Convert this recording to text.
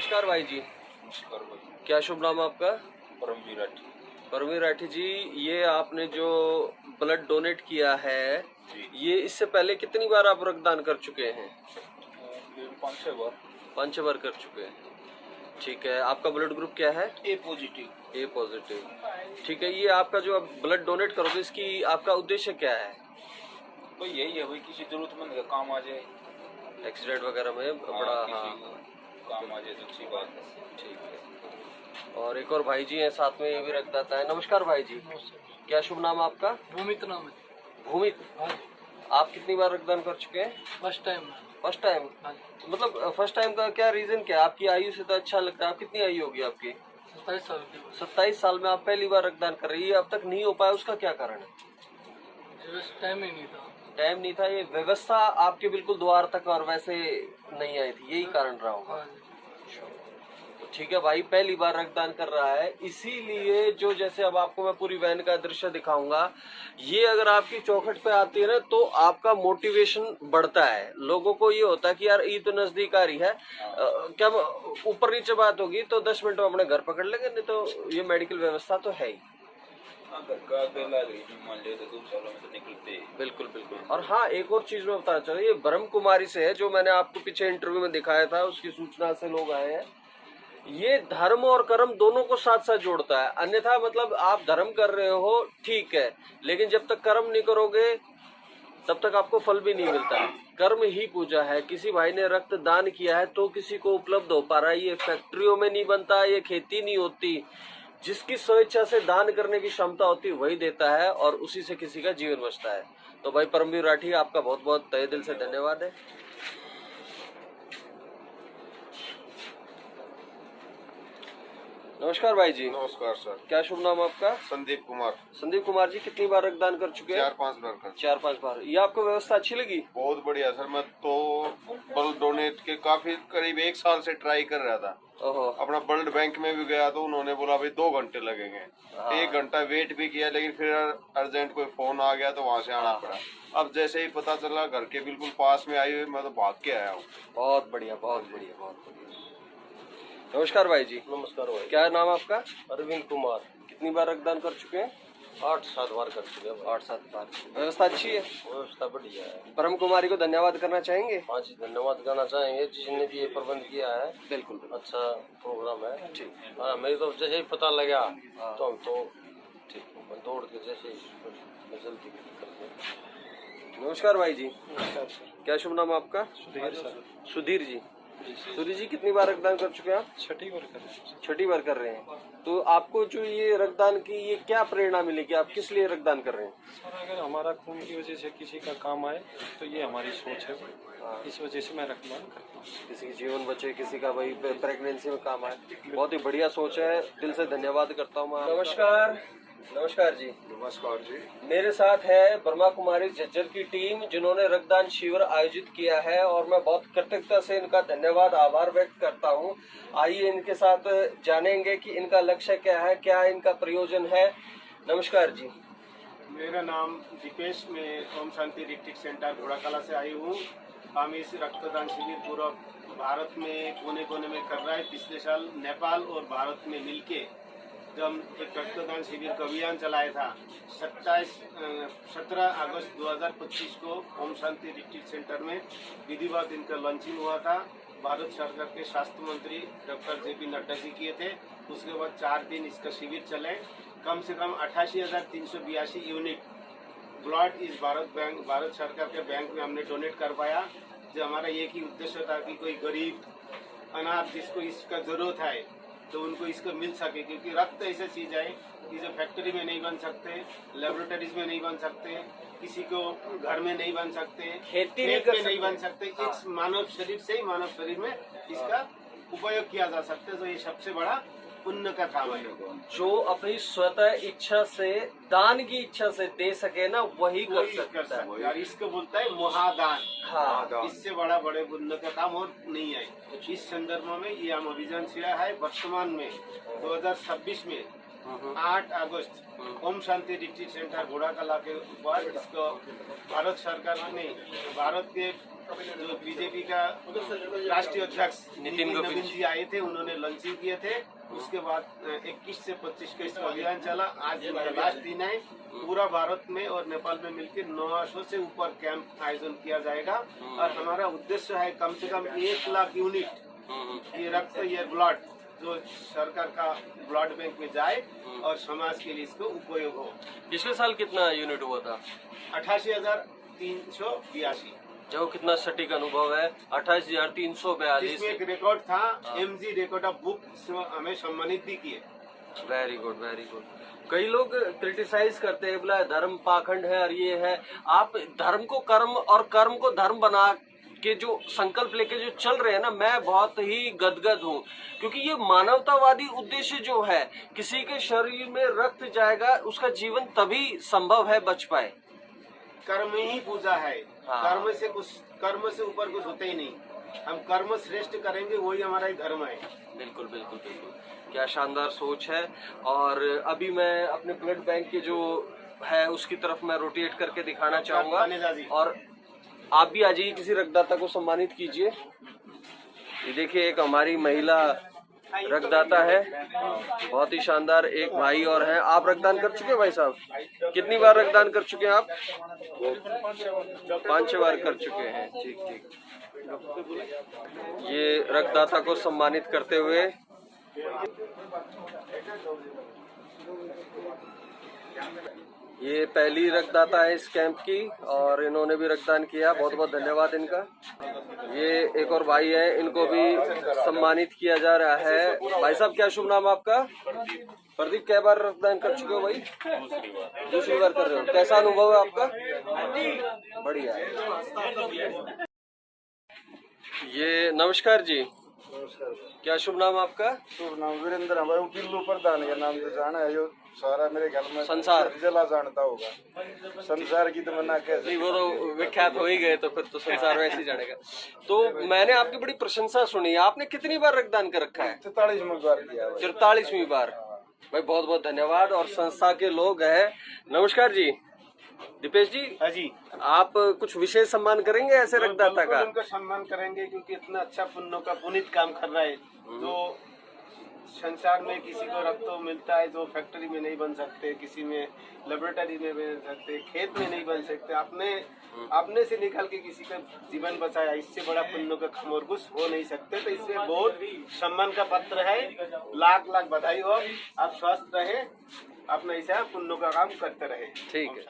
नमस्कार भाई जी। नमस्कार भाई। क्या शुभ नाम आपका? परमवीर राठी। परमवीर राठी जी, ये आपने जो ब्लड डोनेट किया है, जी। ये इससे पहले कितनी बार आप रक्तदान कर चुके हैं? 5-6 बार। 5-6 बार कर चुके हैं। ठीक है, आपका ब्लड ग्रुप क्या है? ए पॉजिटिव। ए पॉजिटिव। ठीक है, ये आपका जो आप ब्लड डोनेट करोगे, इसकी आपका उद्देश्य क्या है? तो यही है भाई, किसी जरूरतमंद का काम आ जाए, एक्सीडेंट वगैरह में बड़ा, हाँ, काम आ जाए तो अच्छी बात है। ठीक है। और एक और भाई जी हैं साथ में, ये भी रक्तदाता है। नमस्कार भाई जी। क्या शुभ नाम आपका? भूमित नाम है। भूमित, हाँ, आप कितनी बार रक्तदान कर चुके हैं? First time. First time? हाँ, मतलब फर्स्ट टाइम का क्या रीजन क्या है? आपकी आयु से तो अच्छा लगता है। आप कितनी आयु होगी आपकी? 27 साल की। 27 साल में आप पहली बार रक्तदान कर रही है। अब तक नहीं हो पाया, उसका क्या कारण है? टाइम ही नहीं था। टाइम नहीं था, ये व्यवस्था आपके बिल्कुल द्वार तक और वैसे नहीं आई थी, यही कारण रहा होगा। हाँ, ठीक है भाई, पहली बार रक्तदान कर रहा है, इसीलिए जो जैसे अब आपको मैं पूरी वैन का दृश्य दिखाऊंगा, ये अगर आपकी चौखट पे आती है ना, तो आपका मोटिवेशन बढ़ता है। लोगों को ये होता है कि यार ईद तो नजदीक आ रही है, क्या ऊपर नीचे बात होगी तो 10 मिनट में अपने घर पकड़ लेंगे, नहीं तो ये मेडिकल व्यवस्था तो है ही। बिल्कुल बिल्कुल। और हाँ, एक और चीज मैं बताना चाहूँ, ये ब्रह्म कुमारी से है, जो मैंने आपको पीछे इंटरव्यू में दिखाया था, उसकी सूचना से लोग आए हैं। ये धर्म और कर्म दोनों को साथ साथ जोड़ता है। अन्यथा मतलब आप धर्म कर रहे हो, ठीक है, लेकिन जब तक कर्म नहीं करोगे तब तक आपको फल भी नहीं मिलता है। कर्म ही पूजा है। किसी भाई ने रक्त दान किया है तो किसी को उपलब्ध हो पा रहा है। ये फैक्ट्रियों में नहीं बनता, ये खेती नहीं होती। जिसकी स्वेच्छा से दान करने की क्षमता होती वही देता है, और उसी से किसी का जीवन बचता है। तो भाई परमवीर राठी, आपका बहुत बहुत तहे दिल से धन्यवाद है। नमस्कार भाई जी। नमस्कार सर। क्या शुभ नाम आपका? संदीप कुमार। संदीप कुमार जी, कितनी बार रक्तदान कर चुके हैं? 4-5 बार कर। 4-5 बार। ये आपको व्यवस्था अच्छी लगी? बहुत बढ़िया सर। मैं तो ब्लड डोनेट के काफी करीब 1 साल से ट्राई कर रहा था। ओहो। अपना ब्लड बैंक में भी गया तो उन्होंने बोला भाई 2 घंटे लगेंगे। हाँ। 1 घंटा वेट भी किया, लेकिन फिर अर्जेंट कोई फोन आ गया तो वहाँ से आना पड़ा। अब जैसे ही पता चला घर के बिल्कुल पास में आई हुई, मैं तो भाग के आया हूँ। बहुत बढ़िया, बहुत बढ़िया, बहुत बढ़िया। नमस्कार भाई जी। नमस्कार भाई। क्या नाम आपका? अरविंद कुमार। कितनी बार रक्तदान कर चुके हैं? 8-7 बार कर चुके हैं। 8-7 बार। व्यवस्था अच्छी है? व्यवस्था बढ़िया है। ब्रह्म कुमारी को धन्यवाद करना चाहेंगे? हाँ जी, धन्यवाद करना चाहेंगे जिसने भी ये प्रबंध किया है। बिल्कुल। अच्छा प्रोग्राम है। ठीक। हाँ, मेरे तो जैसे ही पता लगा हाँ। तो हम तो ठीक दौड़ के जैसे ही जल्दी करते। नमस्कार भाई जी। क्या शुभ नाम आपका? सुधीर सर। सुधीर जी। सुधीर जी, कितनी बार रक्तदान कर चुके हैं आप? 6ठी बार कर रहे हैं। 6ठी बार कर रहे हैं। तो आपको जो ये रक्तदान की ये क्या प्रेरणा मिली कि आप किस लिए रक्तदान कर रहे हैं? सर, अगर हमारा खून की वजह से किसी का काम आए तो ये हमारी सोच है। इस वजह से मैं रक्तदान करता हूँ। किसी की जीवन बचे, किसी का वही प्रेगनेंसी में काम आए। बहुत ही बढ़िया सोच है, दिल से धन्यवाद करता हूँ मैं। नमस्कार। नमस्कार जी। नमस्कार जी। मेरे साथ है ब्रह्मा कुमारी झज्जर की टीम, जिन्होंने रक्तदान शिविर आयोजित किया है, और मैं बहुत कृतज्ञता से इनका धन्यवाद, आभार व्यक्त करता हूँ। आइए इनके साथ जानेंगे कि इनका लक्ष्य क्या है, क्या इनका प्रयोजन है। नमस्कार जी। मेरा नाम दीपेश, मैं ओम शांति रिट्रीट सेंटर घोड़ाकला से आई हूँ। हम इस रक्तदान शिविर पूरा भारत में कोने कोने में कर रहा है। पिछले साल नेपाल और भारत में मिलके जब एक रक्तदान शिविर का अभियान चलाया था, 17 अगस्त 2025 को ओम शांति रिट्रीट सेंटर में विधिवत इनका लॉन्चिंग हुआ था। भारत सरकार के स्वास्थ्य मंत्री डॉक्टर JP नड्डा जी किए थे। उसके बाद 4 दिन इसका शिविर चले। कम से कम 88,382 यूनिट ब्लड इस भारत सरकार के बैंक में हमने डोनेट कर पाया। जो हमारा एक ही उद्देश्य था कि कोई गरीब अनाथ जिसको इसका जरूरत है तो उनको इसको मिल सके, क्योंकि रक्त ऐसा चीज है कि जो फैक्ट्री में नहीं बन सकते, लेबोरेटरीज में नहीं बन सकते, किसी को घर में नहीं बन सकते, खेती नहीं बन सकते। एक मानव शरीर से ही मानव शरीर में इसका उपयोग किया जा सकता है। तो ये सबसे बड़ा पुण्य का काम है। जो अपनी स्वतः इच्छा से, दान की इच्छा से दे सके ना, वही कर सकता है। यार इसको बोलता है महादान। हाँ। इससे बड़ा बड़े पुण्य का काम और नहीं है। इस संदर्भ में ये हम अभियान चला है। वर्तमान में 2026 में 8 अगस्त ओम शांति रिट्रीट सेंटर घोड़ा कला के ऊपर इसको भारत सरकार ने, भारत के जो बीजेपी का राष्ट्रीय अध्यक्ष नितिन नवीन जी आए थे, उन्होंने लॉन्चिंग किए थे। उसके बाद 21 से 25 का इसका अभियान चला। आज लास्ट दिन है। पूरा भारत में और नेपाल में मिलकर 900 से ऊपर कैंप आयोजन किया जाएगा और हमारा उद्देश्य है कम से कम 1 लाख यूनिट ये रक्त, ये ब्लड जो सरकार का ब्लड बैंक में जाए और समाज के लिए इसको उपयोग हो। पिछले साल कितना यूनिट हुआ था? 88,382। जो कितना सटीक अनुभव है, 28,342। इसमें एक रिकॉर्ड था, MG रिकॉर्ड ऑफ बुक, हमें सम्मानित भी किए। Very good, very good. कई लोग क्रिटिसाइज करते हैं, बोला धर्म पाखंड है और ये है। आप धर्म को कर्म और कर्म को धर्म बना के जो संकल्प लेके जो चल रहे हैं ना, मैं बहुत ही गदगद हूँ, क्योंकि ये मानवतावादी उद्देश्य जो है, किसी के शरीर में रक्त जाएगा उसका जीवन तभी संभव है, बच पाए। कर्म ही पूजा है। हाँ। कर्म से ऊपर कुछ होता ही नहीं। हम कर्म श्रेष्ठ करेंगे, वही हमारा ही धर्म है। बिल्कुल बिल्कुल बिल्कुल, क्या शानदार सोच है। और अभी मैं अपने ब्लड बैंक की जो है उसकी तरफ मैं रोटेट करके दिखाना चाहूंगा, और आप भी आ जाइए, किसी रक्तदाता को सम्मानित कीजिए। ये देखिए, एक हमारी महिला रक्तदाता है, बहुत ही शानदार। एक भाई और हैं। आप रक्तदान कर चुके हैं भाई साहब? कितनी बार रक्तदान कर चुके हैं आप? 5-6 बार कर चुके हैं। ठीक ठीक। ये रक्तदाता को सम्मानित करते हुए ये पहली रक्तदाता है इस कैंप की, और इन्होंने भी रक्तदान किया। बहुत बहुत धन्यवाद इनका। ये एक और भाई है, इनको भी सम्मानित किया जा रहा है। भाई साहब, क्या शुभ नाम आपका? प्रदीप, क्या बार रक्तदान कर चुके हो भाई? दूसरी बार कर रहे हो। कैसा अनुभव है आपका? बढ़िया। ये नमस्कार जी, क्या शुभ नाम आपका? शुभ नाम वीरेंद्र, हमारे पिल्लू प्रधान का नाम तो जाना है, जो सारा मेरे घर में संसार जिला जानता होगा। संसार की तो मना कैसे? नहीं, वो तो विख्यात हो ही गए, तो फिर तो संसार वैसे ही जानेगा। तो मैंने आपकी बड़ी प्रशंसा सुनी। आपने कितनी बार रक्तदान कर रखा है? 43वीं बार किया। 43वीं बार। भाई बहुत बहुत धन्यवाद। और संस्था के लोग हैं। नमस्कार जी, दीपेश जी। हाँ जी, आप कुछ विशेष सम्मान करेंगे ऐसे रक्तदाता का? उनका सम्मान करेंगे, क्योंकि इतना अच्छा पुण्य का पुनीत काम कर रहा है। जो संसार में किसी को रक्त मिलता है, जो फैक्ट्री में नहीं बन सकते, किसी में लेबोरेटरी में बन सकते, खेत में नहीं बन सकते, अपने से निकल के किसी का जीवन बचाया, इससे बड़ा पुण्य का काम और कुछ हो नहीं सकते। तो इसमें बहुत सम्मान का पत्र है। लाख लाख बधाई हो। आप स्वस्थ रहे, अपना ऐसा पुण्य का काम करते रहे। ठीक है।